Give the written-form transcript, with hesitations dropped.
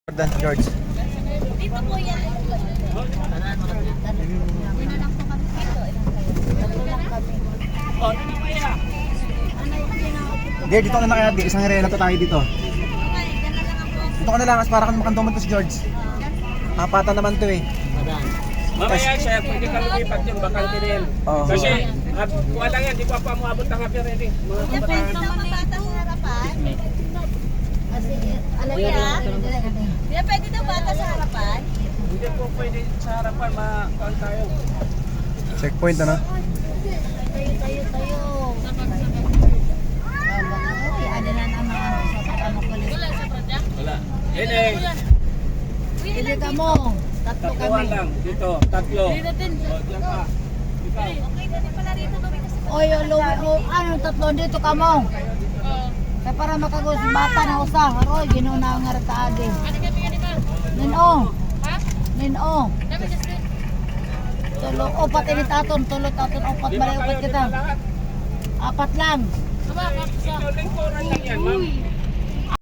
Dan George. Dito po yan. Dito lang po kami dito. Tatlo lang kami. Hindi, dito ka na kaya. Isang relato tayo dito. Dito ka na lang, as para kang makantuman to si George. Apatan naman to eh. Mamaya siya, pwede ka lumipat yung bakante rin. Oo. Kasi, kuha lang yan, di pa pa umabot ang happy rin eh. Mga Yan po kabataan. yung mga bata sa harapan. Kuya, pwede daw bata sa harapan? Hindi po pwede sa harapan, makaon tayo. Checkpoint ano? Tayo. Ada na naman sa patamo ko. Wala. Yan eh, Hindi ka mo. Tatlo tatluan kami. lang. Dito, tatlo. O, diyan ka. Ikaw. Okay na din pala rito gawin kasi. Oy, ano tatlo dito ka mo? Kaya para makagos bata na usa, haroy ginuna nga rataagi. Nino. Ha? Nino. Tulo opat ini taton, tulo taton opat Di ba bali kayo opat kita. dito lahat? Apat lang. Ito, lingkuran lang yan, ma'am.